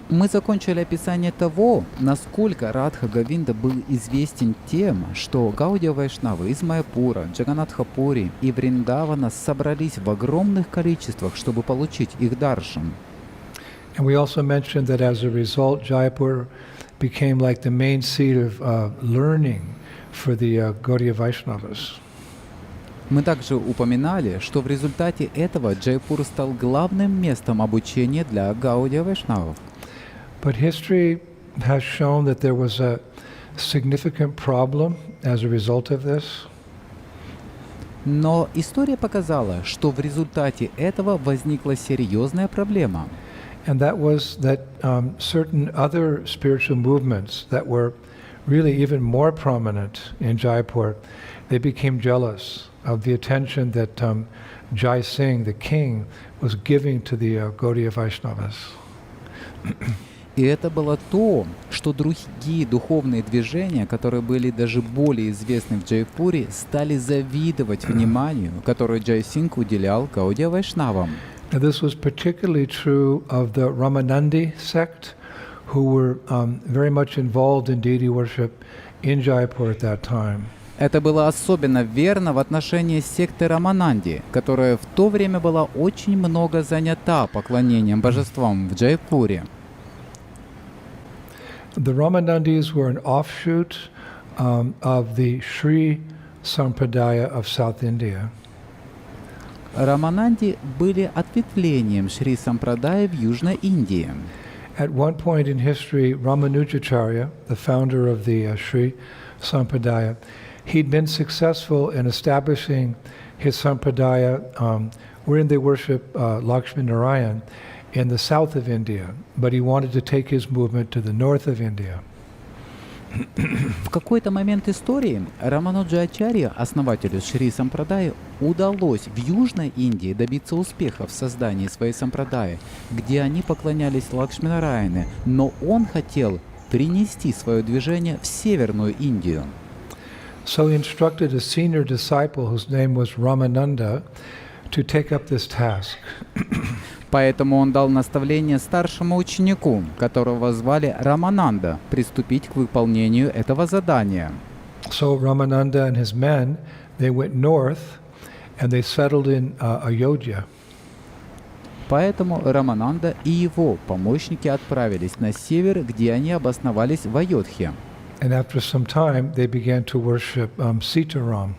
Мы закончили описание того, насколько Радха Говинда был известен тем, что Гаудия Вайшнавы из Майяпура, Джаганатха-Пури и Вриндавана собрались в огромных количествах, чтобы получить их даршан. And we also mentioned that as a result, Jaipur became like the main seat of learning for the Gaudiya Vaishnavas. Мы также упоминали, что в результате этого Джайпур стал главным местом обучения для Гаудия Вайшнавов. But history has shown that there was a significant problem as a result of this. Но история показала, что в результате этого возникла серьезная проблема. And that was that certain other spiritual movements that were really even more prominent in Jaipur, they became jealous of the attention that Jai Singh, the king, was giving to the Gaudiya Vaishnavas. И это было то, что другие духовные движения, которые были даже более известны в Джайпуре, стали завидовать вниманию, которое Джай Сингх уделял Гаудия Вайшнавам. Now, this was particularly true of the Ramanandi sect, who were very much involved in deity worship in Jaipur at that time. Это было особенно верно в отношении секты Рамананди, которая в то время была очень много занята поклонением божествам в Джайпуре. The Ramanandis were an offshoot of the Sri Sampradaya of South India. Рамананди были ответвлением Шри Сампрадая в Южной Индии. At one point in history, Ramanujacharya, the founder of the Sri Sampradaya, he'd been successful in establishing his Sampradaya wherein they worship Lakshmi Narayan in the south of India, but he wanted to take his movement to the north of India. В какой-то момент истории Рамануджачарья, основателю Шри Сампрадаи, удалось в Южной Индии добиться успеха в создании своей сампрадаи, где они поклонялись Лакшми-Нараяне, но он хотел принести свое движение в Северную Индию. So he instructed a senior disciple whose name was Ramananda to take up this task. Поэтому он дал наставление старшему ученику, которого звали Рамананда, приступить к выполнению этого задания. So Ramananda and his men, they went north and they settled in Ayodhya. Поэтому Рамананда и его помощники отправились на север, где они обосновались в Айодхе. And after some time, they began to worship Sitaram.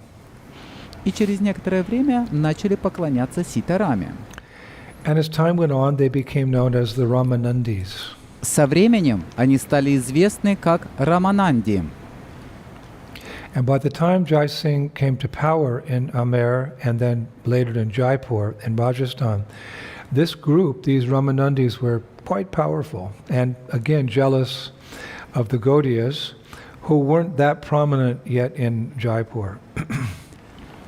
И через некоторое время начали поклоняться Ситараме. And as time went on, they became known as the Ramanandis. Со временем они стали известны как Рамананди. And by the time Jai Singh came to power in Amer and then later in Jaipur in Rajasthan, this group, these Ramanandis, were quite powerful and again jealous of the Gaudiyas, who weren't that prominent yet in Jaipur.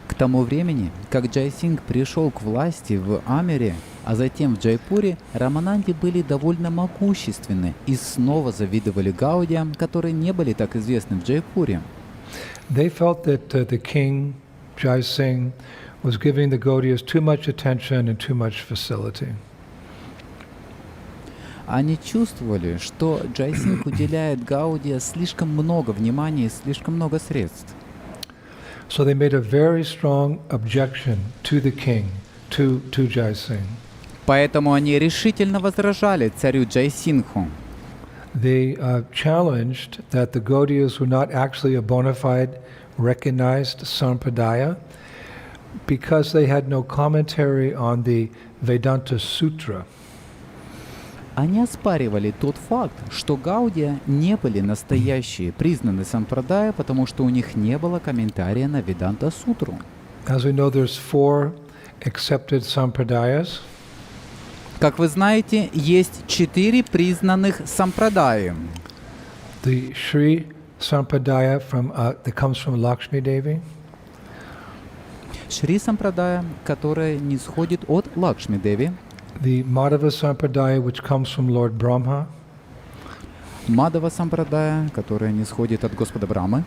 К тому времени, как Джай Сингх пришел к власти в Амере, а затем в Джайпуре, Рамананди были довольно могущественны и снова завидовали Гаудиям, которые не были так известны в Джайпуре. They felt that the king, Jai Singh, was giving the Gaudiyas too much attention and too much facility. Они чувствовали, что Джай Сингх уделяет Гаудия слишком много внимания и слишком много средств. So they made a very strong objection to the king, to Jai Singh. Поэтому они решительно возражали царю Джай Сингху. They challenged that the Gaudiyas were not actually a bona fide recognized sampradaya because they had no commentary on the Vedanta Sutra. Они оспаривали тот факт, что Гаудия не были настоящие признанные сампрадая, потому что у них не было комментария на Веданта-сутру. As we know, there's 4 accepted sampradayas. Как вы знаете, есть 4 признанных сампрадаи. The Sri Sampradaya that comes from Lakshmi Devi. Шри сампрадая, которая нисходит от Лакшми Деви. The Madhava Sampradaya, which comes from Lord Brahma. Мадава сампрадая, которая нисходит от Господа Брамы.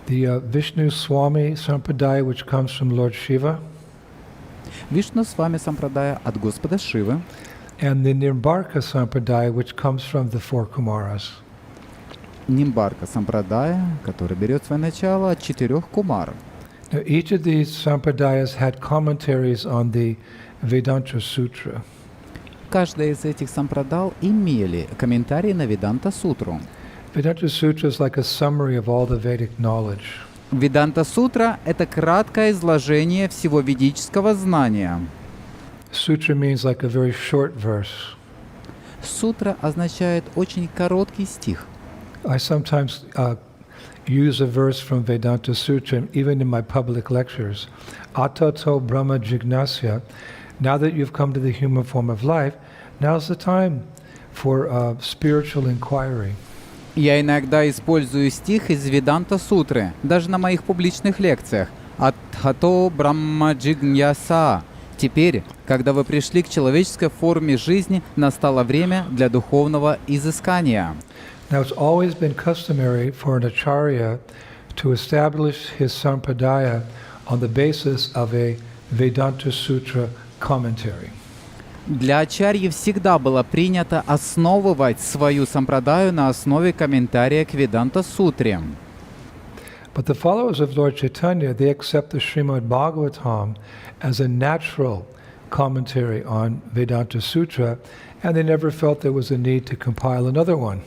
The Vishnu Swami Sampradaya, which comes from Lord Shiva. Вишну Свами сампрадая от Господа Шивы. and the Nimbarka Sampradaya, which comes from the four Kumaras. Нимбарка сампрадая, который берет свое начало от 4 кумар. Now, each of these sampradayas had commentaries on the Vedanta Sutra. Каждая из этих сампрадал имели комментарии на Веданта Сутру. Vedanta Sutra is like a summary of all the Vedic knowledge. Веданта Сутра — это краткое изложение всего ведического знания. Sutra means like a very short verse. Сутра означает очень короткий стих. I sometimes use a verse from Vedanta Sutra, even in my public lectures. Atato Brahma Jignasya. Now that you've come to the human form of life, now's the time for spiritual inquiry. Я иногда использую стих из Веданта Сутры, даже на моих публичных лекциях. Атхато Брахма Джигньяса. Теперь, когда вы пришли к человеческой форме жизни, настало время для духовного изыскания. Now, it's always been customary for an acharya to establish his sampradaya on the basis of a Vedanta Sutra commentary. Для ачарьи всегда было принято основывать свою сампрадаю на основе комментария к Веданта Сутре. But the followers of Lord Chaitanya, they accept the Srimad Bhagavatam as a natural commentary on Vedanta Sutra, and they never felt there was a need to compile another one.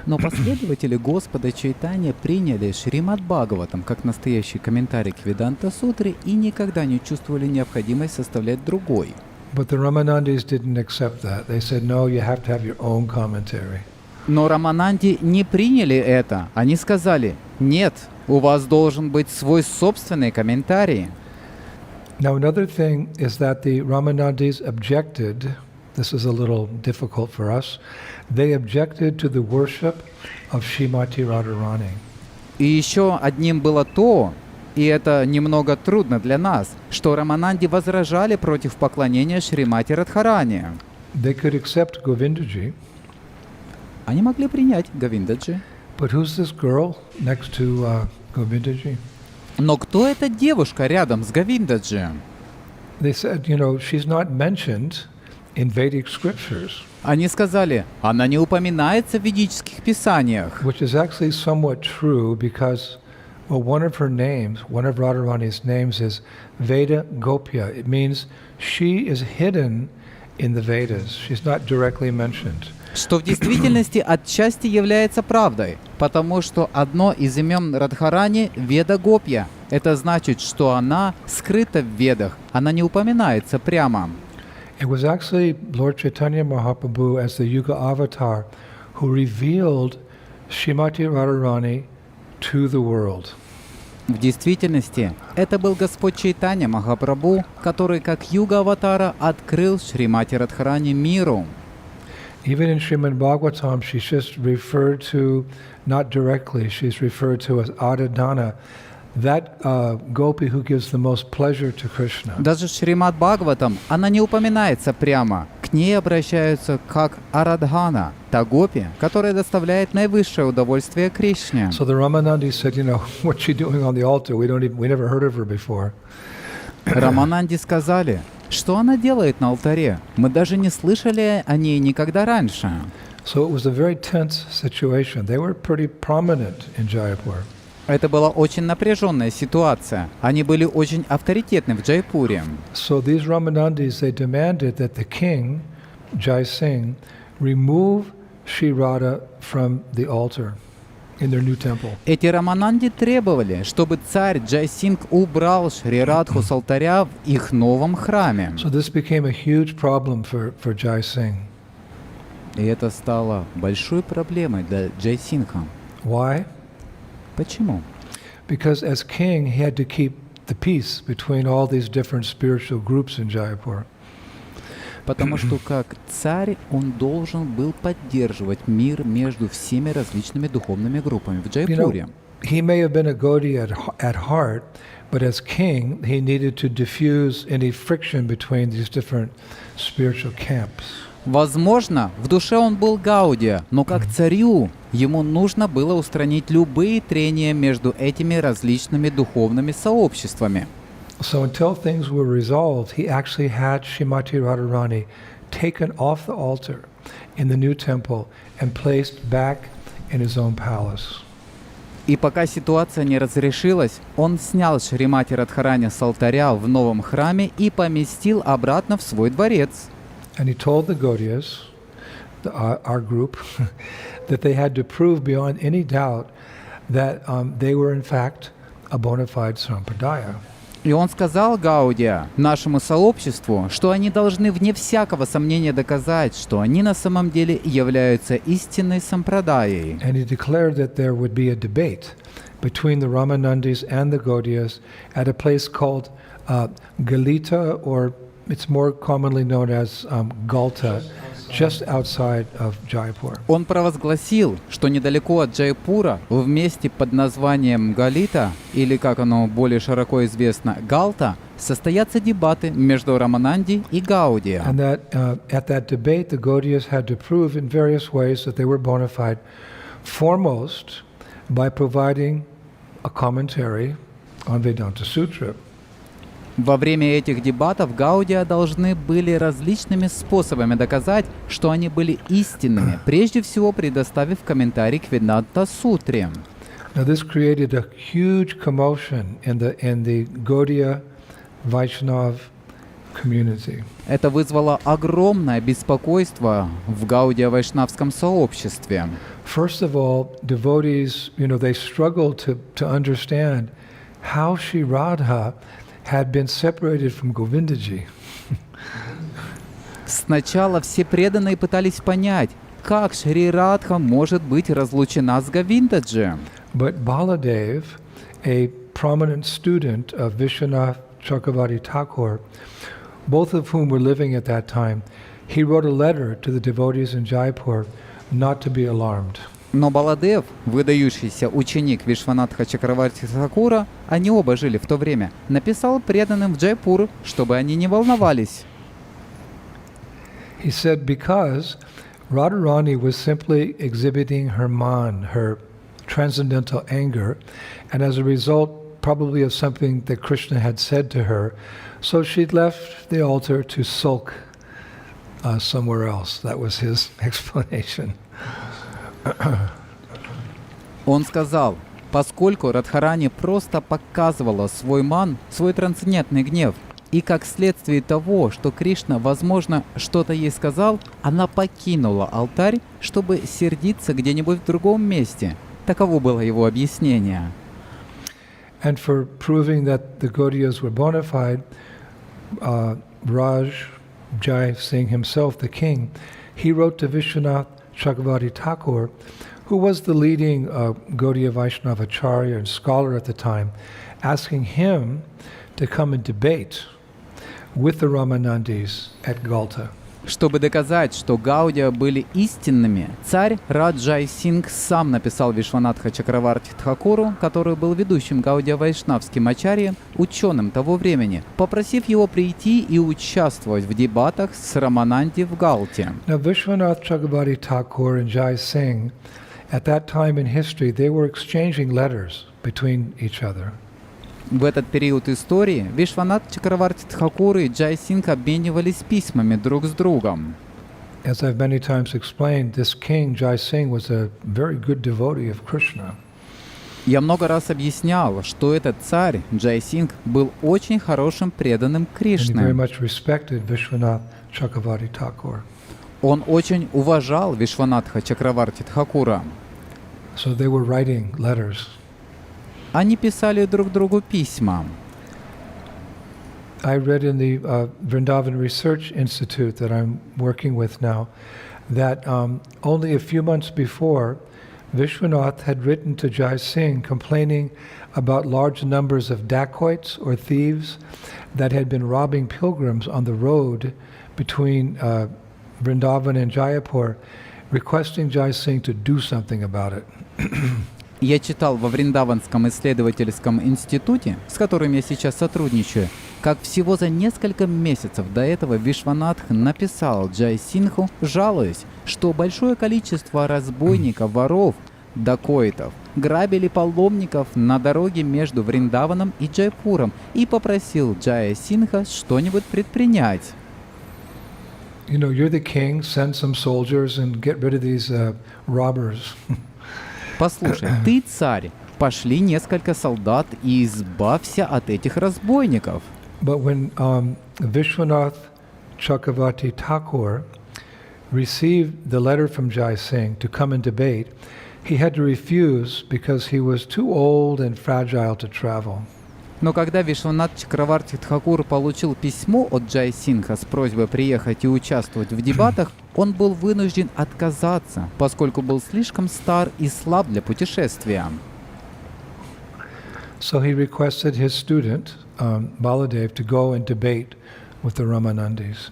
Но последователи Господа Чайтанья приняли Шримад Бхагаватам как настоящий комментарий к Веданта Сутре и никогда не чувствовали необходимость составлять другой. But the Ramanandis didn't accept that. They said, no, you have to have your own commentary. Но Рамананди не приняли это. Они сказали: нет, у вас должен быть свой собственный комментарий. Now, another thing is that the Ramanandis objected, this is a little difficult for us, they objected to the worship of Srimati Radharani. И еще одним было то, и это немного трудно для нас, что Рамананди возражали против поклонения Шримати Радхарани. They could accept Govindaji, Они могли принять Говиндаджи. but who's this girl next to Govindaji? Но кто эта девушка рядом с Говиндаджи? They said, you know, she's not mentioned in Vedic scriptures, Они сказали: она не упоминается в ведических писаниях. which is actually somewhat true because, well, one of her names, one of Radharani's names is Veda Gopya. It means she is hidden in the Vedas. She's not directly mentioned. Что в действительности отчасти является правдой, потому что одно из имен Радхарани — Веда Гопья. Это значит, что она скрыта в Ведах, она не упоминается прямо. It was actually Lord Chaitanya Mahaprabhu as the Yuga Avatar who revealed Srimati Radharani to the world. В действительности, это был Господь Чайтанья Махапрабху, который как Юга-аватара открыл Шримати Радхарани миру. Even in Srimad Bhagavatam, she's just referred to, not directly, she's referred to as Adadana, that gopi who gives the most pleasure to Krishna. Даже в Шримад Бхагаватам она не упоминается прямо. К ней обращаются как Арадхана, та гопи, которая доставляет наивысшее удовольствие Кришне. So the Ramanandi said, you know, what's she doing on the altar? We never heard of her before. Рамананди сказали: что она делает на алтаре? Мы даже не слышали о ней никогда раньше. So it was a very tense situation. They were pretty prominent in Jaipur. Это была очень напряженная ситуация. Они были очень авторитетны в Джайпуре. So these Ramanandis, they demanded that the king, Jai Singh, remove Sri Radha from the altar in their new temple. Эти Рамананди требовали, чтобы царь Джайсинг убрал Шри Радху с алтаря в их новом храме. So this became a huge problem for Jai Singh. И это стало большой проблемой для Джайсингха. Why? Почему? Because as king, he had to keep the peace between all these different spiritual groups in Jaipur. Потому что как царь он должен был поддерживать мир между всеми различными духовными группами в Джайпуре. He may have been a Gaudiya at heart, but as king, he needed to diffuse any friction between these different spiritual camps. Возможно, в душе он был Гаудия, но как царю ему нужно было устранить любые трения между этими различными духовными сообществами. So until things were resolved, he actually had Srimati Radharani taken off the altar in the new temple and placed back in his own palace. И пока ситуация не разрешилась, он снял Шримати Радхарани с алтаря в новом храме и поместил обратно в свой дворец. And he told the Gaudiyas, our group, that they had to prove beyond any doubt that they were in fact a bona fide sampradaya. И он сказал Гаудия, нашему сообществу, что они должны вне всякого сомнения доказать, что они на самом деле являются истинной сампрадаей. And he declared that there would be a debate between the Ramanandis and the Gaudiyas at a place called Galita, or it's more commonly known as Galta, just outside of Jaipur. Он провозгласил, что недалеко от Джайпура, в месте под названием Галита, или как оно более широко известно, Галта, состоятся дебаты между Рамананди и Гаудия. And that at that debate, the Gaudiyas had to prove in various ways that they were bona fide, foremost by providing a commentary on Vedanta Sutra. Во время этих дебатов Гаудия должны были различными способами доказать, что они были истинными, прежде всего предоставив комментарий к Веданта-сутре. Now this created a huge commotion in the Gaudiya Vaishnav community. Это вызвало огромное беспокойство в Гаудия-вайшнавском сообществе. First of all, devotees, they struggled to understand how Sri Radha had been separated from Говиндаджи. Сначала все преданные пытались понять, как Шри Радха может быть разлучена с Говиндаджи. But Baladev, a prominent student of Vishwanath Chakravarti Thakur, both of whom were living at that time, he wrote a letter to the devotees in Jaipur not to be alarmed. Но Баладев, выдающийся ученик Вишванатха Чакраварти Thakura, они оба жили в то время, написал преданным в Джайпур, чтобы они не волновались. He said because Radharani was simply exhibiting her man, her transcendental anger, and as a result probably of something that Krishna had said to her, so she'd left the altar to sulk somewhere else. That was his explanation. Он сказал, поскольку Радхарани просто показывала свой ман, свой трансцендентный гнев, и как следствие того, что Кришна, возможно, что-то ей сказал, она покинула алтарь, чтобы сердиться где-нибудь в другом месте. Таково было его объяснение. And for proving that the Gaudiyas were bona fide, Raj Jai Singh himself, the king, he wrote to Vishwanath Chakravarti Thakur, who was the leading Gaudiya Vaishnava Acharya and scholar at the time, asking him to come and debate with the Ramanandis at Galta. Чтобы доказать, что Гаудия были истинными, царь Раджай Сингх сам написал Вишванатха Чакраварти Тхакуру, который был ведущим Гаудия-вайшнавским ачарьем, ученым того времени, попросив его прийти и участвовать в дебатах с Рамананди в Галте. Now Vishwanath Chakravarti Thakur and Jai Singh, at that time in history, they were exchanging letters between each other. В этот период истории Вишванат Чакраварти Тхакур и Джай Сингх обменивались письмами друг с другом. As I've many times explained, this king, Jai Singh, was a very good devotee of Krishna. Я много раз объяснял, что этот царь, Джай Сингх, был очень хорошим преданным And he very Кришне. much respected Vishwanath Chakravarti Thakur. Он очень уважал Вишванатха Чакраварти Тхакура. So they were writing letters. Они писали друг другу письма. I read in the Vrindavan Research Institute that I'm working with now that only a few months before, Vishwanath had written to Jai Singh complaining about large numbers of dacoits or thieves that had been robbing pilgrims on the road between Vrindavan and Jaipur, requesting Jai Singh to do something about it. Я читал во Вриндаванском исследовательском институте, с которым я сейчас сотрудничаю, как всего за несколько месяцев до этого Вишванатх написал Джай Сингху, жалуясь, что большое количество разбойников, воров, дакоитов грабили паломников на дороге между Вриндаваном и Джайпуром и попросил Джая Сингха что-нибудь предпринять. you know, you're the king, send some soldiers and get rid of these robbers. Послушай, ты царь, пошли несколько солдат и избавься от этих разбойников. But when Vishwanath Chakravarti Thakur received the letter from Jai Singh to come and debate, he had to refuse because he was too old and fragile to travel. Но когда Вишванат Чакраварти Тхакур получил письмо от Джай Сингха с просьбой приехать и участвовать в дебатах, он был вынужден отказаться, поскольку был слишком стар и слаб для путешествия. So he requested his student, Baladev, to go and debate with the Ramanandis.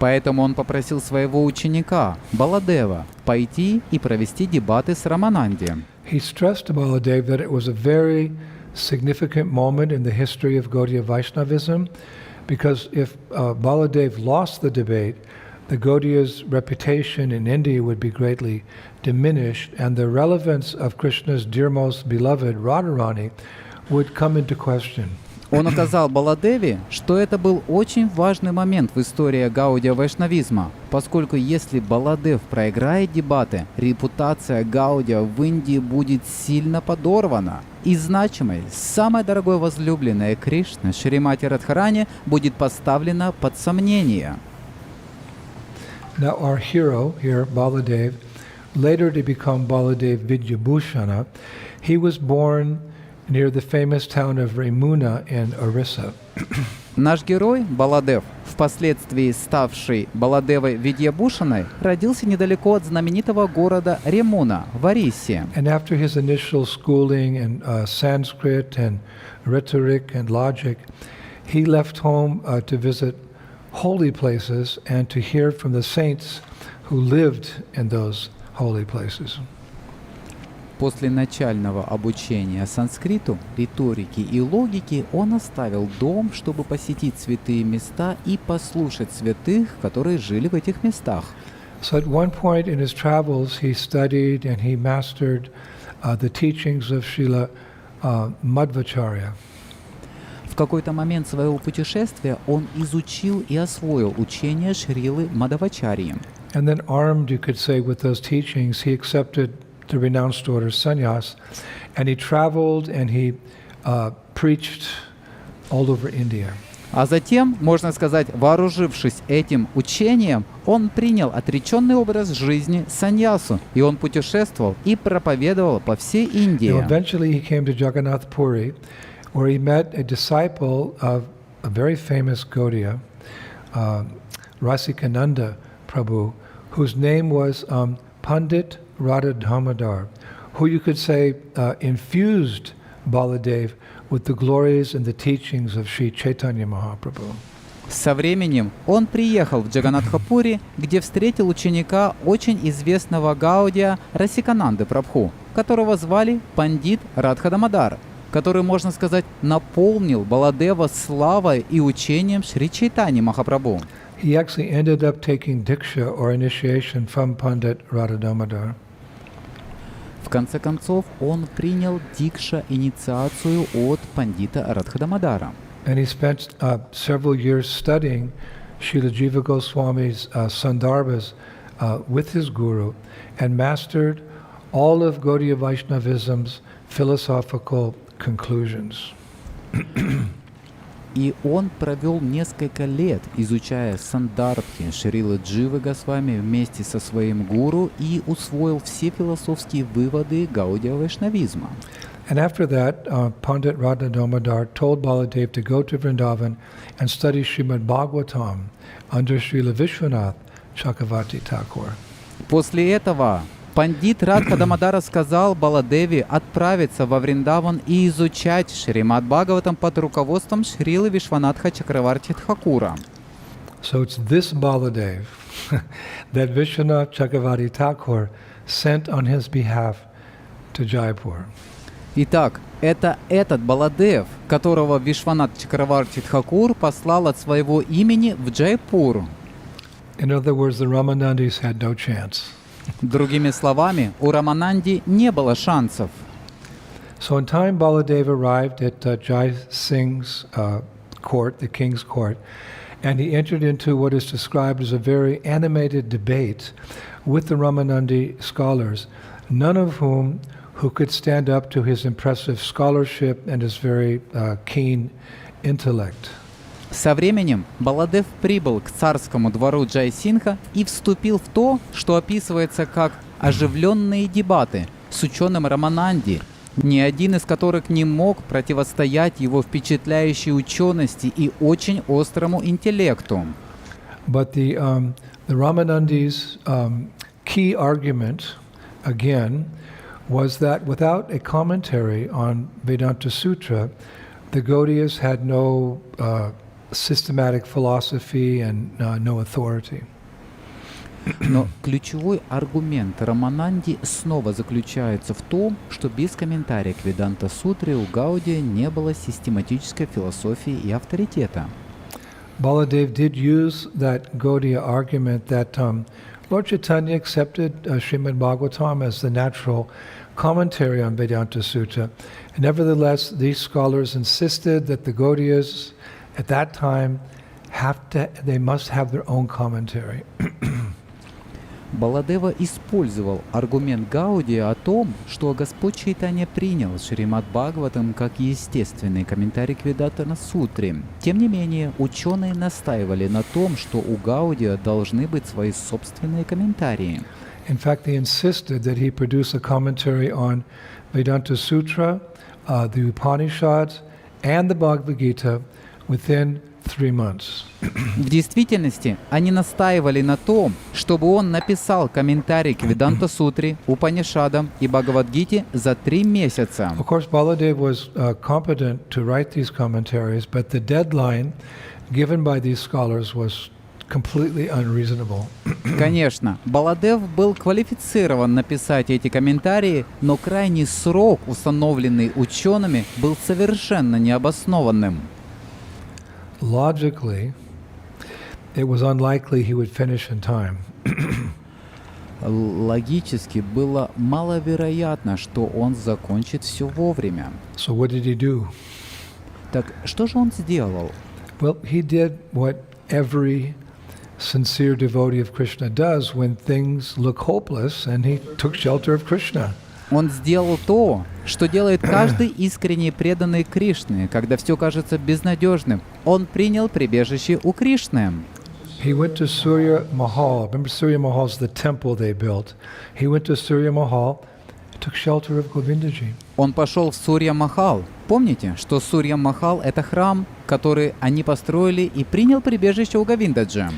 Поэтому он попросил своего ученика, Баладева, пойти и провести дебаты с Рамананди. He stressed to Baladev that it was a very significant moment in the history of Gaudiya Vaishnavism, because if Baladev lost the debate, the Gaudiya's reputation in India would be greatly diminished, and the relevance of Krishna's dear most beloved Radharani would come into question. Он указал Баладеве, что это был очень важный момент в истории Гаудия Вайшнавизма, поскольку если Баладев проиграет дебаты, репутация Гаудия в Индии будет сильно подорвана, и значимость самой дорогой возлюбленной Кришны Шримати Радхарани будет поставлена под сомнение. Now our hero here, Baladev, later to become Baladev Vidyabhushana, he was born near the famous town of Remuna in Orissa. Наш герой, Баладев, впоследствии ставший Баладевой Видьябушаной, родился недалеко от знаменитого города Ремуна в Ориссе. And after his initial schooling in Sanskrit and rhetoric and logic, he left home to visit holy places and to hear from the saints who lived in those holy places. После начального обучения санскриту, риторике и логике он оставил дом, чтобы посетить святые места и послушать святых, которые жили в этих местах. So at one point in his travels, he studied and he mastered the teachings of Srila Madhvacharya. В какой-то момент своего путешествия он изучил и освоил учение Шрилы Мадхвачарьи. And then armed, you could say, with those teachings, he accepted the renounced order sannyas, and he traveled and he preached all over India. А затем, можно сказать, вооружившись этим учением, он принял отреченный образ жизни саньясу, и он путешествовал и проповедовал по всей Индии. Now, eventually he came to Jagannath Puri, where he met a disciple of a very famous Gaudiya, Rasikananda Prabhu, whose name was Pandit Radha Damodar, who you could say infused Baladev with the glories and the teachings of Sri Chaitanya Mahaprabhu. Со временем он приехал в Джаганатхапури, где встретил ученика очень известного гаудия Расикананды Прабху, которого звали Пандит Радха Дамодар, который, можно сказать, наполнил Баладева славой и учением Шри Чайтани Махапрабху. He actually ended up taking diksha or initiation from Pandit Radha Damodar. В конце концов, он принял дикша-инициацию от пандита Радхадамодара. And he spent several years studying Srila Jiva Goswami's Sandarbhas with his guru and mastered all of Gaudiya Vaishnavism's philosophical conclusions. И он провел несколько лет, изучая сандарбхи Шрилы Дживы Госвами вместе со своим гуру и усвоил все философские выводы гаудия вайшнавизма. And after that, Pandit Radha Damodar told Baladev to go to Vrindavan and study Srimad Bhagavatam under Srila Vishwanath Chakravarti Thakur. После этого пандит Радха Дамодара сказал Баладеве отправиться во Вриндаван и изучать Шримад Бхагаватам под руководством Шрилы Вишванатха Чакраварти Тхакура. So it's this Baladev that Vishwanath Chakravarti Thakur sent on his behalf to Jaipur. Итак, это этот Баладев, которого Вишванат Чакраварти Тхакур послал от своего имени в Джайпур. In other words, the Ramanandis had no chance. Другими словами, у Рамананди не было шансов. So in time, Baladev arrived at Jai Singh's court, the king's court, And he entered into what is described as a very animated debate with the Ramanandi scholars, none of whom who could stand up to his impressive scholarship and his very keen intellect. Со временем Баладев прибыл к царскому двору Джайсингха и вступил в то, что описывается как оживленные дебаты с ученым Рамананди, ни один из которых не мог противостоять его впечатляющей учености и очень острому интеллекту. But the Ramanandi's key argument, again, was that without a commentary on Vedanta Sutra, the Gaudiyas had no systematic philosophy and no authority. Но ключевой аргумент Рамананди снова заключается в том, что без комментария к Веданта-сутре у Гаудия не было систематической философии и авторитета. Baladev did use that Gaudiya argument that Lord Chaitanya accepted Srimad Bhagavatam as the natural commentary on Vedanta Sutra. And nevertheless, these scholars insisted that the Gaudiyas at that time they must have their own commentary. Баладева использовал аргумент Гаудия о том, что Господь Чайтанья принял Шримад Бхагаватам как естественный комментарий к Веданта-сутре. Тем не менее, ученые настаивали на том, что у Гаудия должны быть свои собственные комментарии. In fact, they insisted that he produce a commentary on Vedanta Sutra, the Upanishads, and the Bhagavad Gita within 3 months. В действительности, они настаивали на том, чтобы он написал комментарий к Веданта-сутре, Упанишадам и Бхагавад-гите за 3 месяца. Of course, Baladev was competent to write these commentaries, but the deadline given by these scholars was completely unreasonable. Конечно, Баладев был квалифицирован написать эти комментарии, но крайний срок, установленный учеными, был совершенно необоснованным. Logically, it was unlikely he would finish in time. Логически было маловероятно, что он закончит все вовремя. So what did he do? Так что же он сделал? Well, he did what every sincere devotee of Krishna does when things look hopeless, and he took shelter of Krishna. Он сделал то, что делает каждый искренне преданный Кришне, когда все кажется безнадежным. Он принял прибежище у Кришны. He went to Surya Mahal. Remember, Surya Mahal is the temple they built. He went to Surya Mahal, took shelter of Говиндаджи. Он пошел в Сурья-Махал. Помните, что Сурья-Махал — это храм, который они построили, и принял прибежище у Говиндаджи.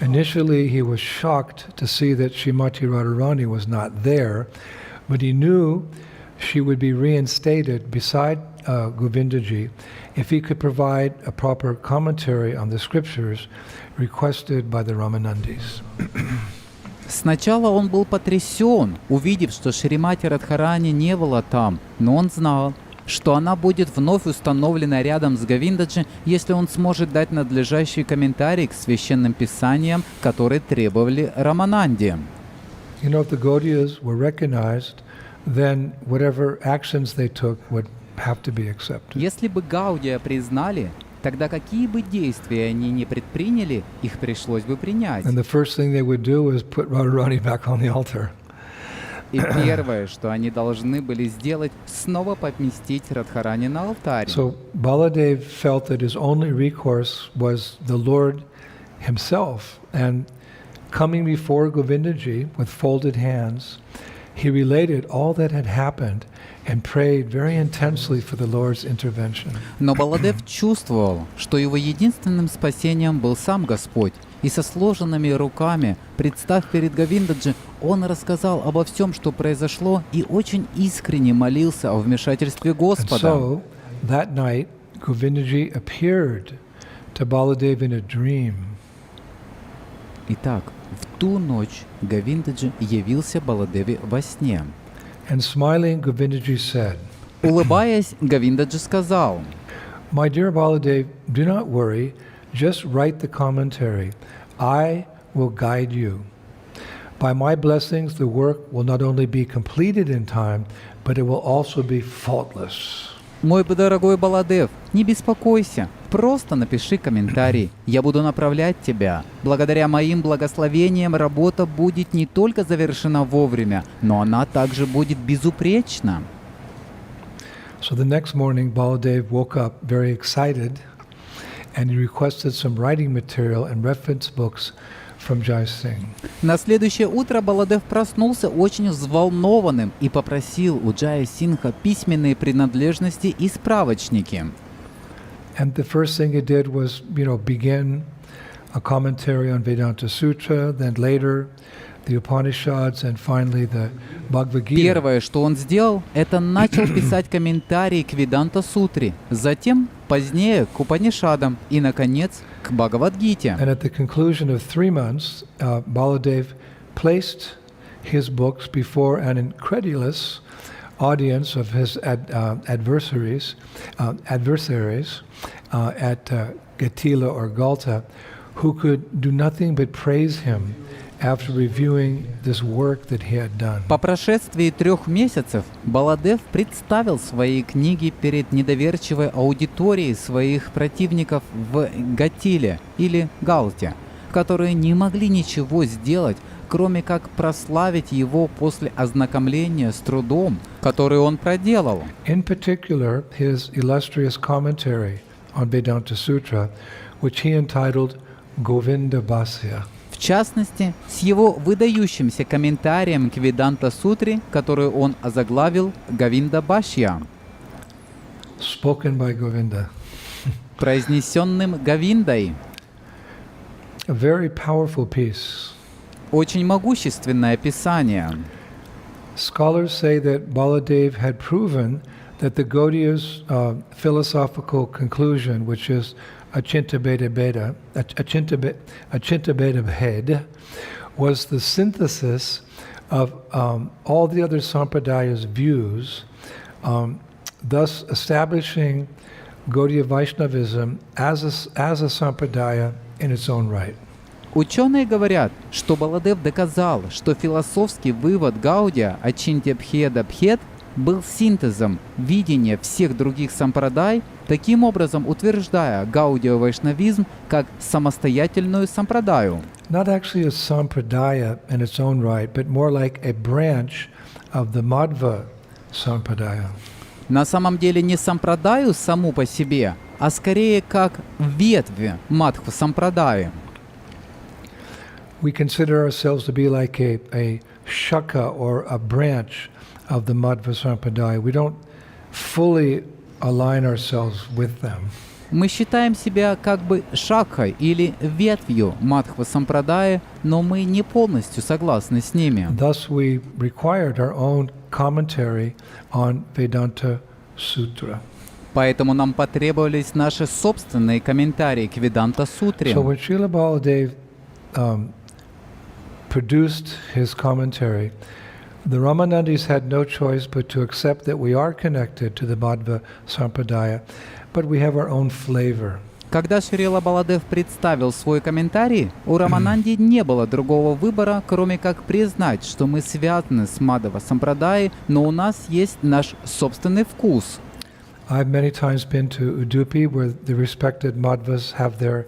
Initially, he was shocked to see that Srimati Radharani was not there, but he knew she would be reinstated beside Govindaji if he could provide a proper commentary on the scriptures requested by the Ramanandis. Сначала он был потрясен, увидев, что Шримати Радхарани не было там, но он знал, что она будет вновь установлена рядом с Говиндаджи, если он сможет дать надлежащий комментарий к священным писаниям, которые требовали Рамананди. You know, if the Gaudiyas were recognized, then whatever actions they took would have to be accepted. Если бы Гаудия признали, тогда какие бы действия они ни предприняли, их пришлось бы принять. And the first thing they would do is put Radharani back on the altar. И первое, что они должны были сделать, снова поместить Радхарани на алтарь. So Baladev felt that his only recourse was the Lord himself, and coming before Govindaji with folded hands, he related all that had happened and prayed very intensely for the Lord's intervention. Но Баладев чувствовал, что его единственным спасением был сам Господь, и со сложенными руками, представ перед Говиндаджи, он рассказал обо всем, что произошло, и очень искренне молился о вмешательстве And Господа. so that night, Govindaji appeared to Baladev in a dream. Итак, в ту ночь Говиндаджи явился Баладеве во сне. And smiling, Govindaji said, Улыбаясь, Говиндаджи сказал: My dear Baladev, do not worry, just write the commentary. I will guide you. By my blessings, the work will not only be completed in time, but it will also be faultless. Мой дорогой Баладев, не беспокойся, Просто напиши комментарий. Я буду направлять тебя. Благодаря моим благословениям работа будет не только завершена вовремя, но она также будет безупречна. So the next morning, Baladev woke up very excited, and he requested some writing material and reference books from Jai Singh. На следующее утро Баладев проснулся очень взволнованным и попросил у Джая Сингха письменные принадлежности и справочники. And the first thing he did was, begin a commentary on Vedanta Sutra, then later the Upanishads, and finally the Bhagavad Gita. Первое, что он сделал, это начал писать комментарии к Веданта-сутре, затем, позднее, к Упанишадам и, наконец, к Бхагавад-гите. And at the conclusion of 3 months, Baladev placed his books before an incredulous audience of his adversaries at Gatila or Galta, who could do nothing but praise him after reviewing this work that he had done. По прошествии 3 месяцев Баладев представил свои книги перед недоверчивой аудиторией своих противников в Гатиле или Галте, которые не могли ничего сделать, кроме как прославить его после ознакомления с трудом, который он проделал. In particular, his illustrious commentary on Vedanta Sutra, which he entitled Говиндаджи. В частности, с его выдающимся комментарием к Веданта-сутре, который он озаглавил Говиндаджи, Spoken by Govinda. произнесенным Говиндой. A very powerful piece. Очень могущественное писание. Scholars say that Baladev had proven that the Gaudiya's philosophical conclusion, which is Achinta Bheda Bhed, was the synthesis of all the other Sampradaya's views, thus establishing Gaudiya Vaishnavism as a Sampradaya in its own right. Ученые говорят, что Баладев доказал, что философский вывод Гаудия Ачинтя Бхеда Бхед был синтезом видения всех других сампрадай, таким образом утверждая гаудио-вайшнавизм как самостоятельную сампрадаю. Not actually a sampradaya in its own right, but more like a branch of the Madhva sampradaya. На самом деле не сампрадаю саму по себе, а скорее как ветви Мадхва сампрадаи. We consider ourselves to be like a shaka or a branch of the Madhva Sampradaya. We don't fully align ourselves with them. Мы считаем себя как бы шакхой или ветвью Мадхва сампрадаи, но мы не полностью согласны с ними. Thus we required our own commentary on Vedanta Sutra. Поэтому нам потребовались наши собственные комментарии к Веданта-сутре. So when Srila Baladev produced his commentary, the Ramanandis had no choice but to accept that we are connected to the Madhva Sampradaya, but we have our own flavor. Когда Шрила Баладев представил свой комментарий, у Рамананди не было другого выбора, кроме как признать, что мы связаны с Мадхва сампрадаей, но у нас есть наш собственный вкус. I've many times been to Udupi, where the respected Madhvas have their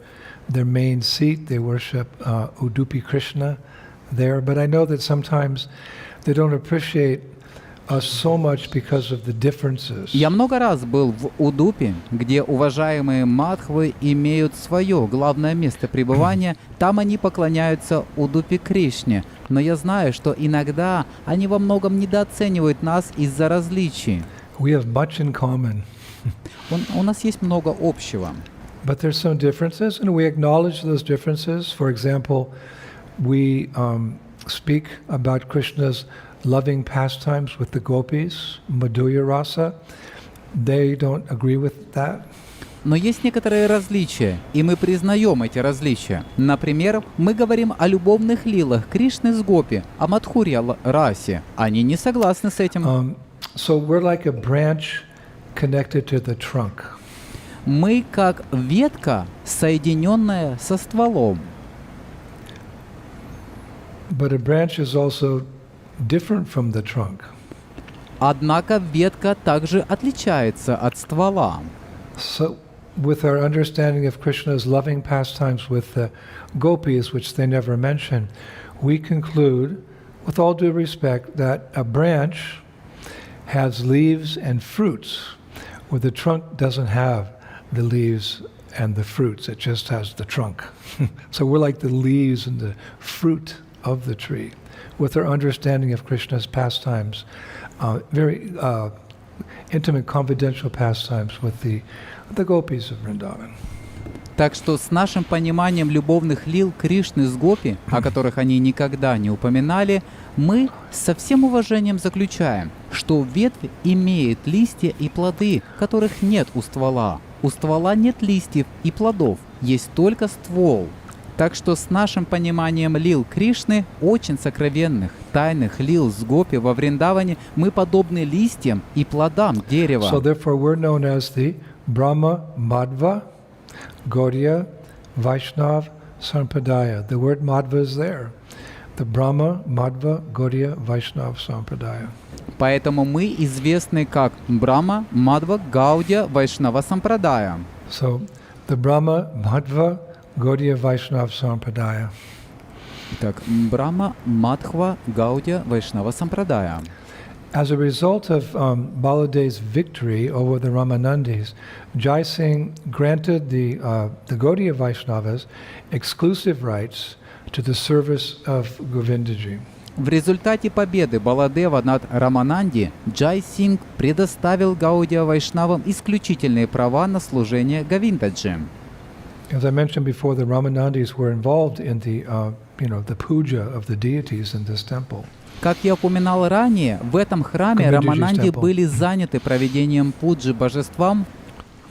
main seat. They worship Udupi Krishna there, but I know that sometimes they don't appreciate us so much because of the differences. Я много раз был в Удупе, где уважаемые Мадхвы имеют свое главное место пребывания. Там они поклоняются Удупе Кришне. Но я знаю, что иногда они во многом недооценивают нас из-за различий. We have much in common. У нас есть много общего. But there's some differences, and we acknowledge those differences. For example, we speak about Krishna's loving pastimes with the gopis, Madhurya Rasa. They don't agree with that. Но есть некоторые различия, и мы признаем эти различия. Например, мы говорим о любовных лилах Кришны с гопи, о Мадхурья Расе. Они не согласны с этим. So we're like a branch connected to the trunk. Мы как ветка, соединенная со стволом. But a branch is also different from the trunk. Однако ветка также отличается от ствола. So with our understanding of Krishna's loving pastimes with the gopis, which they never mention, we conclude, with all due respect, that a branch has leaves and fruits, where the trunk doesn't have the leaves and the fruits, it just has the trunk. So we're like the leaves and the fruit of the tree, with our understanding of Krishna's pastimes, very intimate, confidential pastimes with the gopis of Vrindavan. Так что с нашим пониманием любовных лил Кришны с гопи, о которых они никогда не упоминали, мы со всем уважением заключаем, что ветвь имеет листья и плоды, которых нет у ствола. У ствола нет листьев и плодов, есть только ствол. Так что с нашим пониманием лил Кришны, очень сокровенных, тайных лил с гопи во Вриндаване, мы подобны листьям и плодам дерева. So therefore we're known as the Brahma Madhva Gaudiya Vaishnav Sampradaya. The word Madhva is there. The Brahma Madhva Gaudiya Vaishnav Sampradaya. Поэтому мы известны как Брахма, Мадхва, Гаудия, Вайшнава Сампрадая. So the Brahma Madhva Gaudiya Vaishnav Sampradaya. Так, Брахма, Мадхва, Гаудия, Вайшнава Сампрадая. As a result of Baladev's victory over the Ramanandis, Jai Singh granted the Gaudiya Vaishnavas exclusive rights to the service of Govindaji. В результате победы Баладева над Рамананди, Джай Сингх предоставил Гаудия Вайшнавам исключительные права на служение Говиндаджи. As I mentioned before, the Ramanandis were involved in the puja of the deities in this temple. Как я упоминал ранее, в этом храме Рамананди были заняты проведением пуджи божествам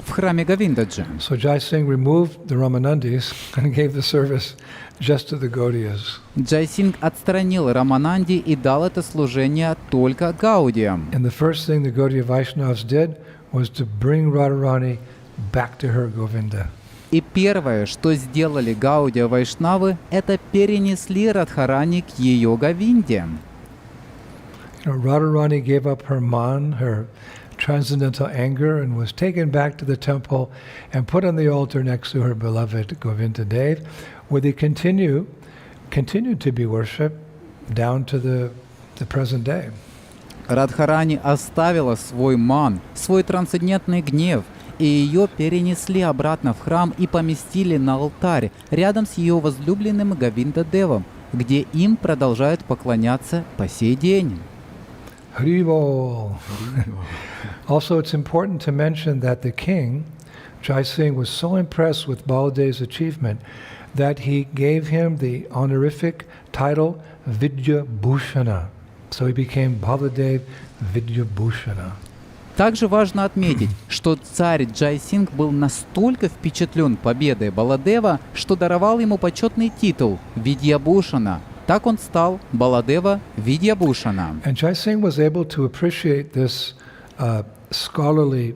в храме Говиндаджи. So Jai Singh removed the Ramanandis and gave the service just to the Gaudiyas. Джай Сингх отстранил Рамананди и дал это служение только Гаудиям. And the first thing the Gaudiya Vaishnavas did was to bring Radharani back to her Govinda. И первое, что сделали Гаудия Вайшнавы, это перенесли Радхарани к ее Говинде. Radharani gave up her man, her transcendental anger, and was taken back to the temple and put on the altar next to her beloved Govinda Dev, where they continued to be worshipped down to the present day. Радхарани оставила свой ман, свой трансцендентный гнев, и ее перенесли обратно в храм и поместили на алтарь рядом с ее возлюбленным Говинда Девом, где им продолжают поклоняться по сей день. Haribol. Also, it's important to mention that the king, Jai Singh, was so impressed with Baladev's achievement that he gave him the honorific title Vidya Bhushana. So he became Baladev Vidya Bhushana. Также важно отметить, что царь Джай Сингх был настолько впечатлен победой Баладева, что даровал ему почетный титул Видьябушана. Так он стал Баладева Видьябушана. And Jai Singh was able to appreciate this scholarly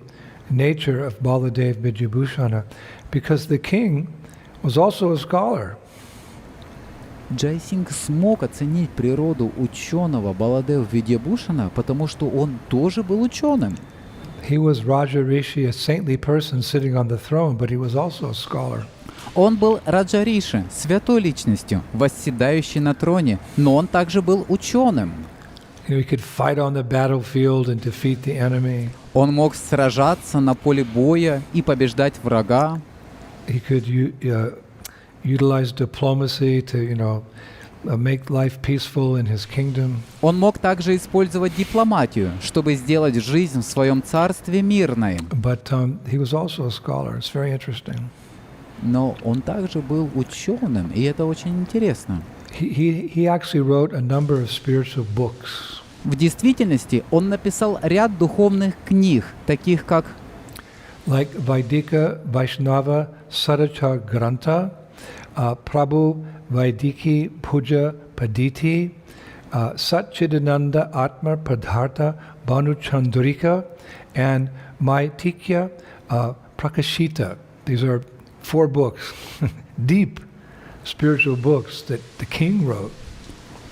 nature of Baladev Vidyabhushana because the king was also a scholar. Джай Сингх смог оценить природу ученого Баладева Видьябушана, потому что он тоже был ученым. He was Raja Rishi, a saintly person sitting on the throne, but he was also a scholar. Он был Раджа-риши, святой личностью, восседающей на троне, но он также был ученым. He could fight on the battlefield and defeat the enemy. Он мог сражаться на поле боя и побеждать врага. He could utilize diplomacy to, make life peaceful in his kingdom. Он мог также использовать дипломатию, чтобы сделать жизнь в своем царстве мирной. But he was also a scholar. It's very interesting. Но он также был ученым, и это очень интересно. He actually wrote a number of spiritual books. В действительности он написал ряд духовных книг, таких как Like Vaidika Vaishnava Sadachar Grantha, Prabhu Vaidiki Puja Paditi, Satchidananda Atma Pradhartha Banu Chandrika, and Maitikya Prakashita. These are 4 books, deep spiritual books that the king wrote.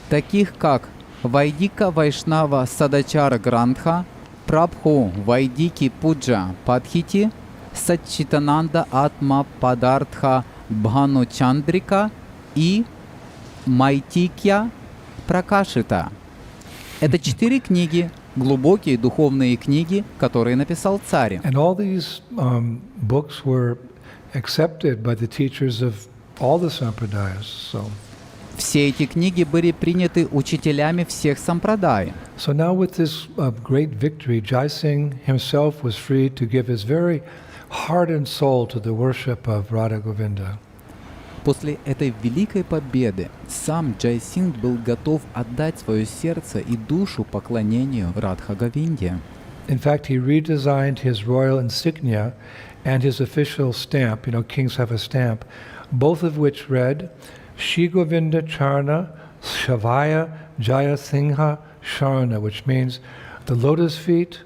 таких как Вайдика Вайшнава Садачара Грантха, Прабху Вайдики Пуджа Падхити, Саччитананда Атма Падартха Бхану-чандрика и Майтикья Пракашита. Это 4 книги, глубокие духовные книги, которые написал царь. And all these books were accepted by the teachers of all the sampradayas. Все эти книги были приняты учителями всех сампрадай. So now with this great victory, Jai Singh himself was free to give his very heart and soul to the worship of Radha Govinda. После этой великой победы сам Джай Сингх был готов отдать свое сердце и душу поклонению Радха Говинде. In fact, he redesigned his royal insignia and his official stamp. You know, kings have a stamp, both of which read, Shri Govinda Charna Shavaya Jaya Singha Sharna, which means the lotus feet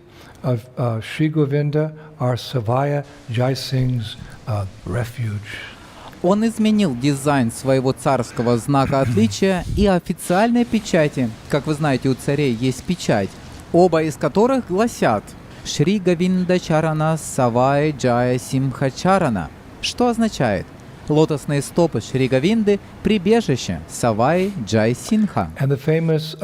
of Shri Govinda are Savaya Jai Singh's refuge. Он изменил дизайн своего царского знака отличия и официальной печати. Как вы знаете, у царей есть печать, оба из которых гласят «Шри Говинда Чарана Савай Джая Симха Чарана», что означает «Лотосные стопы Шри Говинды, прибежище Савай Джай Синха». And the famous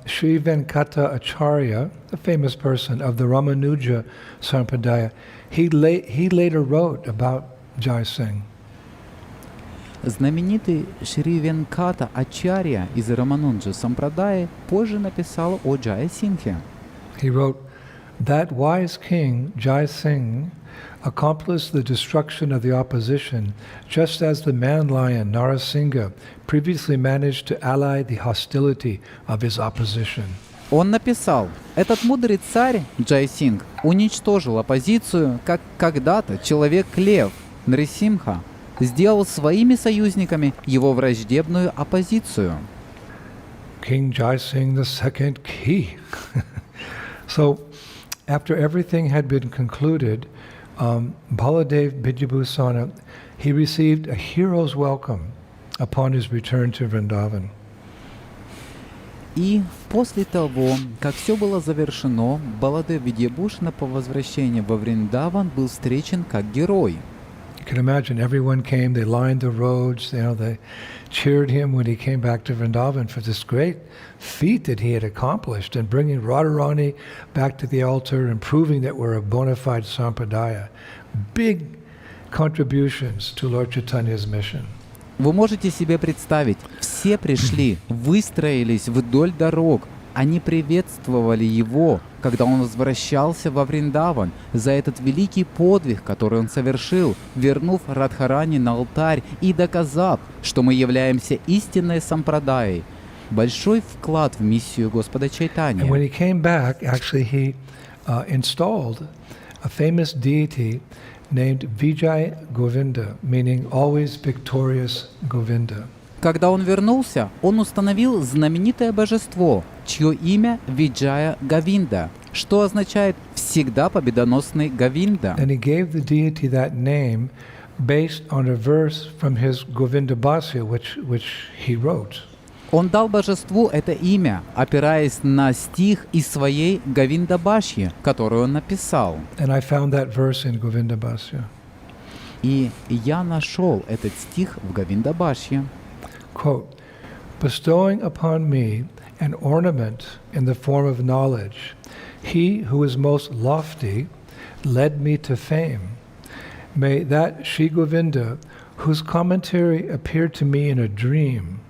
Sri Venkata Acharya, a famous person of the Ramanuja Sampradaya, he later wrote about Jai Singh. Знаменитый Шри Венката Ачарья из Рамануджа Сампрадаи позже написал о Джае Сингхе. He wrote, that wise king, Jai Singh, accomplished the destruction of the opposition, just as the man-lion Narasingha previously managed to ally the hostility of his opposition. Он написал, этот мудрый царь Джай Сингх уничтожил оппозицию, как когда-то человек-лев Нрисимха сделал своими союзниками его враждебную оппозицию. King Jai Singh II Ki. So, after everything had been concluded, Baladev Bijabhusana, he received a hero's welcome upon his return to Vrindavan. И после того, как все было завершено, Баладев Видьябушана по возвращении во Вриндаван был встречен как герой. You can imagine everyone came, they lined the roads, they cheered him when he came back to Vrindavan for this great feat that he had accomplished in bringing Radharani back to the altar and proving that we're a bona fide sampradaya. Big contributions to Lord Chaitanya's mission. Вы можете себе представить, все пришли, выстроились вдоль дорог, они приветствовали его, когда он возвращался во Вриндаван, за этот великий подвиг, который он совершил, вернув Радхарани на алтарь и доказав, что мы являемся истинной сампрадаей. Большой вклад в миссию Господа Чайтаньи. And when he came back, actually he installed a famous deity named Vijay Govinda, meaning always victorious Govinda. Когда он вернулся, он установил знаменитое божество, чье имя Виджая Говинда, что означает «всегда победоносный Говинда». And he gave the deity that name based on a verse from his Govinda Bhasya, which he wrote. Он дал божеству это имя, опираясь на стих из своей Говиндабашьи, которую он написал. And I found that verse in Govinda Bhasya. И я нашел этот стих в Говиндабашье. Quote, bestowing upon me an ornament in the form of knowledge, he who is most lofty led me to fame. May that Shri Govinda, whose commentary appeared to me in a dream,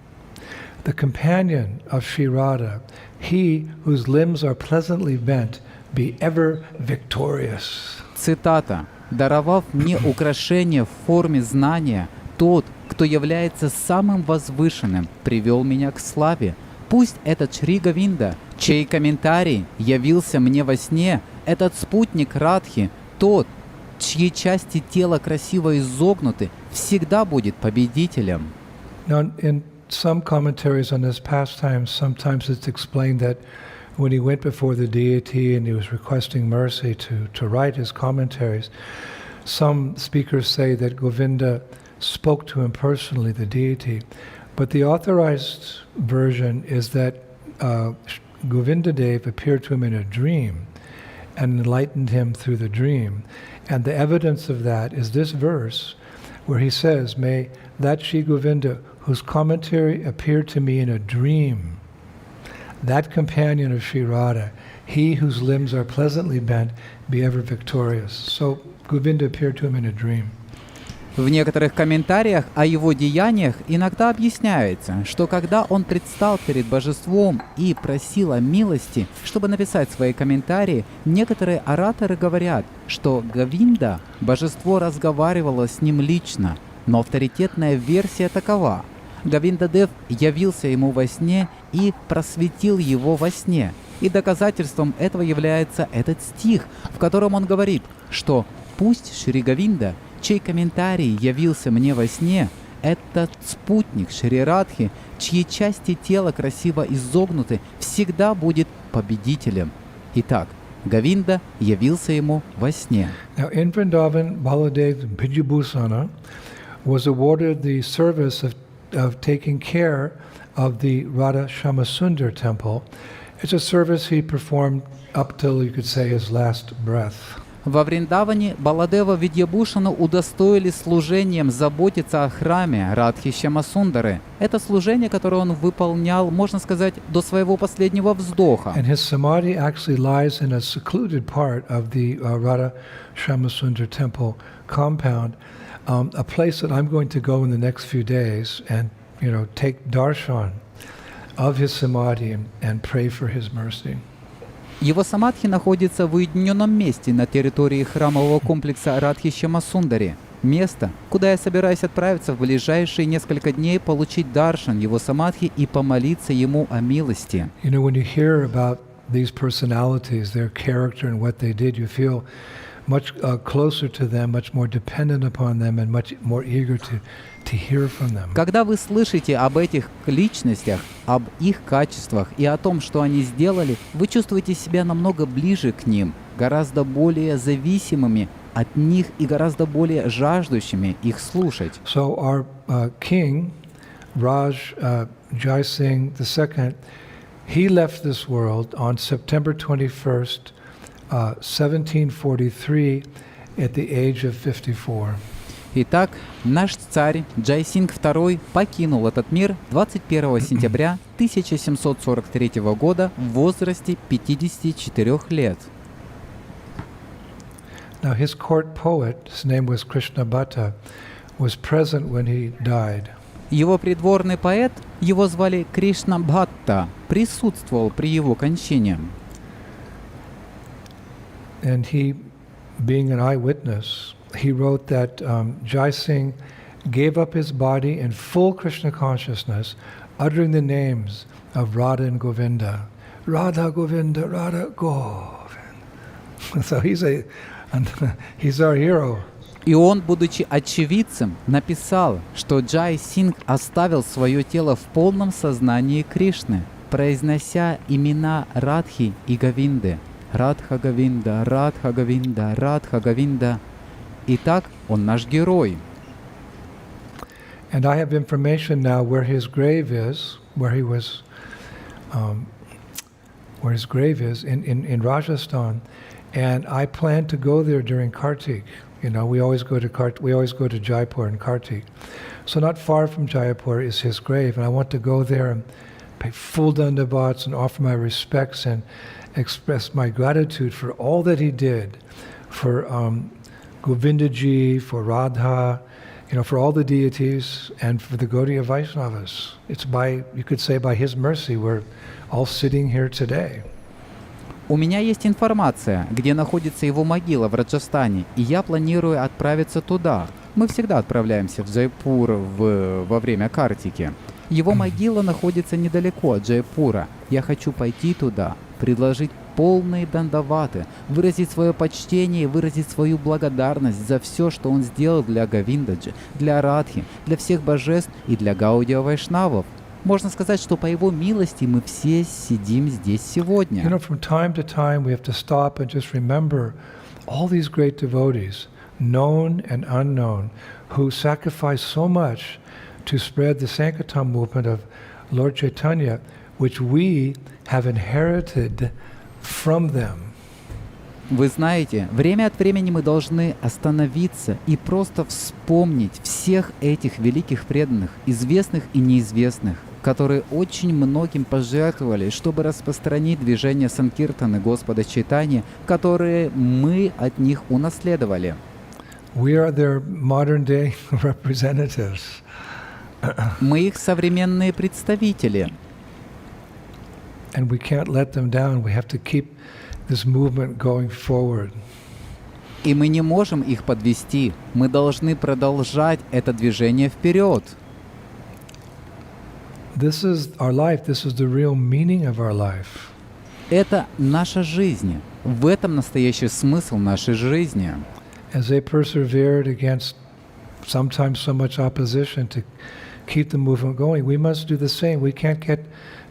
the companion of Shri Radha, he whose limbs are pleasantly bent, be ever victorious. Цитата. «Даровав мне украшение в форме знания, тот, кто является самым возвышенным, привел меня к славе. Пусть этот Шри Говинда, чей комментарий явился мне во сне, этот спутник Радхи, тот, чьи части тела красиво изогнуты, всегда будет победителем». Now, in some commentaries on this pastime, sometimes it's explained that when he went before the deity and he was requesting mercy to write his commentaries, some speakers say that Govinda spoke to him personally, the deity. But the authorized version is that Govinda Dev appeared to him in a dream and enlightened him through the dream. And the evidence of that is this verse where he says, may that Shri Govinda, whose commentary appeared to me in a dream, that companion of Shri Radha, he whose limbs are pleasantly bent, be ever victorious. So Govinda appeared to him in a dream. В некоторых комментариях о его деяниях иногда объясняется, что когда он предстал перед божеством и просил о милости, чтобы написать свои комментарии, некоторые ораторы говорят, что Говинда, божество, разговаривало с ним лично, но авторитетная версия такова. Говиндадев явился ему во сне и просветил его во сне. И доказательством этого является этот стих, в котором он говорит, что «пусть Шри Говинда, чей комментарий явился мне во сне, этот спутник Шри Радхи, чьи части тела красиво изогнуты, всегда будет победителем». Итак, Говинда явился ему во сне. Now in Vrindavan, Baladev Bijabhusana was awarded the service of taking care of the Radha Shamasundar temple. It's a service he performed up till, you could say, his last breath. Во Вриндаване Баладева Видьябушану удостоили служением заботиться о храме Радхи Шьямасундары. Это служение, которое он выполнял, можно сказать, до своего последнего вздоха. And his samadhi actually lies in a secluded part of the Radha Shyamasundar temple compound, a place that I'm going to go in the next few days and, take darshan of his samadhi and pray for his mercy. Его самадхи находится в уединенном месте на территории храмового комплекса Радхи Шьямасундари. Место, куда я собираюсь отправиться в ближайшие несколько дней, получить даршан его самадхи и помолиться ему о милости. When you hear about these personalities, their character and what they did, you feel much closer to them, much more dependent upon them, and much more eager to hear from them. Когда вы слышите об этих личностях, об их качествах и о том, что они сделали, вы чувствуете себя намного ближе к ним, гораздо более зависимыми от них и гораздо более жаждущими их слушать. So our king, Raj Jai Singh II, he left this world on September 21st, 1743, at the age of 54. Итак, наш царь Джай Сингх II покинул этот мир 21 сентября 1743 года в возрасте 54 лет. Now his court poet, his name was Krishna Bhatta, was present when he died. Его придворный поэт, его звали Кришна Бхатта, присутствовал при его кончине. And he, being an eyewitness, he wrote that Jai Singh gave up his body in full Krishna consciousness, uttering the names of Radha and Govinda. Radha Govinda, Radha Govinda. So he's our hero. И он, будучи очевидцем, написал, что Джай Сингх оставил свое тело в полном сознании Кришны, произнося имена Радхи и Говинды. Радха Говинда, Радха Говинда, Радха Говинда. Итак, он наш герой. And I have information now where his grave is, where his grave is in Rajasthan, and I plan to go there during Kartik. We always go to Jaipur in Kartik. So not far from Jaipur is his grave, and I want to go there and pay full dandavats and offer my respects and express my gratitude for all that he did, for Govindaji, for Radha, for all the deities, and for the Gaudiya Vaishnavas. It's you could say by his mercy, we're all sitting here today. У меня есть информация, где находится его могила в Раджастане, и я планирую отправиться туда. Мы всегда отправляемся в Джайпур во время Картики. Его могила находится недалеко от Джайпура. Я хочу пойти туда, предложить полные дандаваты, выразить свое почтение и выразить свою благодарность за все, что он сделал для Говиндаджи, для Радхи, для всех божеств и для Гаудия Вайшнавов. Можно сказать, что по его милости мы все сидим здесь сегодня. From time to time we have to stop and just remember all these great devotees, known and unknown, who sacrificed so much to spread the Sankirtan movement of Lord Chaitanya, which we have inherited from them. Вы знаете, время от времени мы должны остановиться и просто вспомнить всех этих великих преданных, известных и неизвестных, которые очень многим пожертвовали, чтобы распространить движение Санкиртаны Господа Чайтаньи, которые мы от них унаследовали. We are their modern day representatives. Мы их современные представители. And we can't let them down. We have to keep this movement going forward. И мы не можем их подвести. Мы должны продолжать это движение вперед. This is our life. This is the real meaning of our life. Это наша жизнь. В этом настоящий смысл нашей жизни. As they persevered against sometimes so much opposition to keep the movement going, we must do the same. We can't get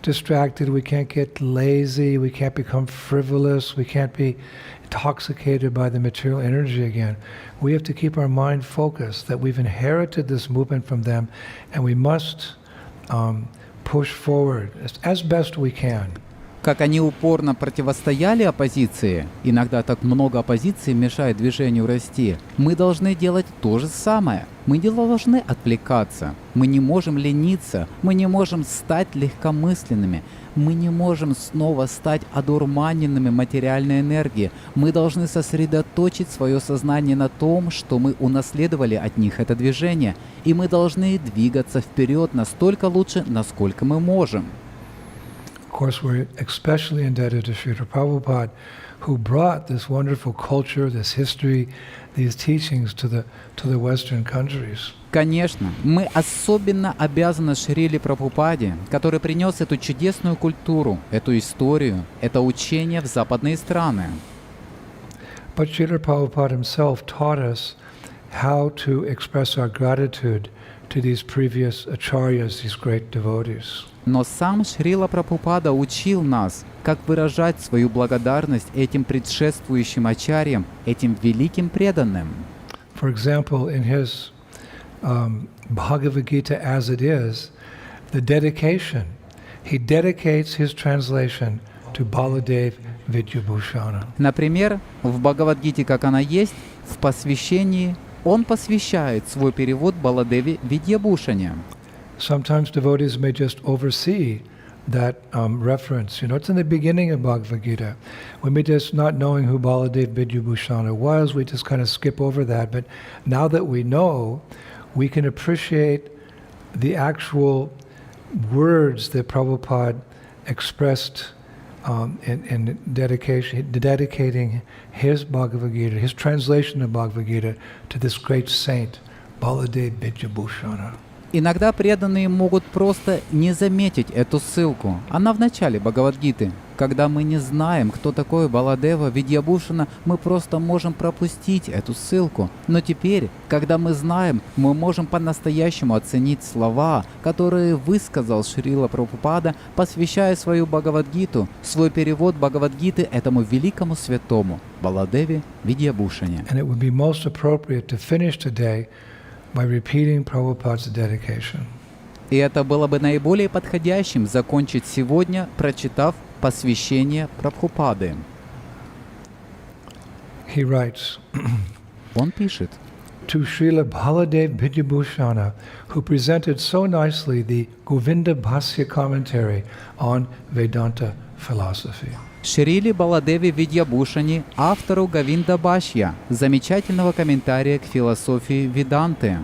distracted, we can't get lazy, we can't become frivolous, we can't be intoxicated by the material energy again. We have to keep our mind focused that we've inherited this movement from them, and we must push forward as best we can. Как они упорно противостояли оппозиции, иногда так много оппозиции мешает движению расти, мы должны делать то же самое. Мы не должны отвлекаться, мы не можем лениться, мы не можем стать легкомысленными, мы не можем снова стать одурманенными материальной энергией. Мы должны сосредоточить свое сознание на том, что мы унаследовали от них это движение, и мы должны двигаться вперед настолько лучше, насколько мы можем. Of course, we're especially indebted to Srila Prabhupada, who brought this wonderful culture, this history, these teachings to the Western countries. Конечно, мы особенно обязаны Шриле Прабхупаде, который принес эту чудесную культуру, эту историю, это учение в западные страны. But Srila Prabhupada himself taught us how to express our gratitude to these previous acharyas, these great devotees. Но сам Шрила Прабхупада учил нас, как выражать свою благодарность этим предшествующим ачарьям, этим великим преданным. For example, in his Bhagavad Gita as it is, the dedication, he dedicates his translation to Baladev Vidyabhushana. Например, в Бхагавад-гите, как она есть, в посвящении он посвящает свой перевод Баладеве Видьябхушане. Sometimes devotees may just oversee that reference. You know, it's in the beginning of Bhagavad Gita. We may just not knowing who Baladev Vidyabhushana was, we just kind of skip over that. But now that we know, we can appreciate the actual words that Prabhupada expressed in dedicating his Bhagavad Gita, his translation of Bhagavad Gita to this great saint, Baladev Vidyabhushana. Иногда преданные могут просто не заметить эту ссылку. Она в начале Бхагавад-гиты. Когда мы не знаем, кто такой Баладева Видьябхушана, мы просто можем пропустить эту ссылку. Но теперь, когда мы знаем, мы можем по-настоящему оценить слова, которые высказал Шрила Прабхупада, посвящая свою Бхагавад-гиту, свой перевод Бхагавад-гиты этому великому святому Баладеве Видьябхушане. And it would be most appropriate to finish today by repeating Prabhupada's dedication. И это было бы наиболее подходящим закончить сегодня, прочитав посвящение Прабхупады. He writes, Он пишет: to Srila Baladev Vidyabhushana, who presented so nicely the Govinda-bhasya commentary on Vedanta philosophy. Шриле Баладеве Видьябхушане, автору Говиндаджи, замечательного комментария к философии Веданты.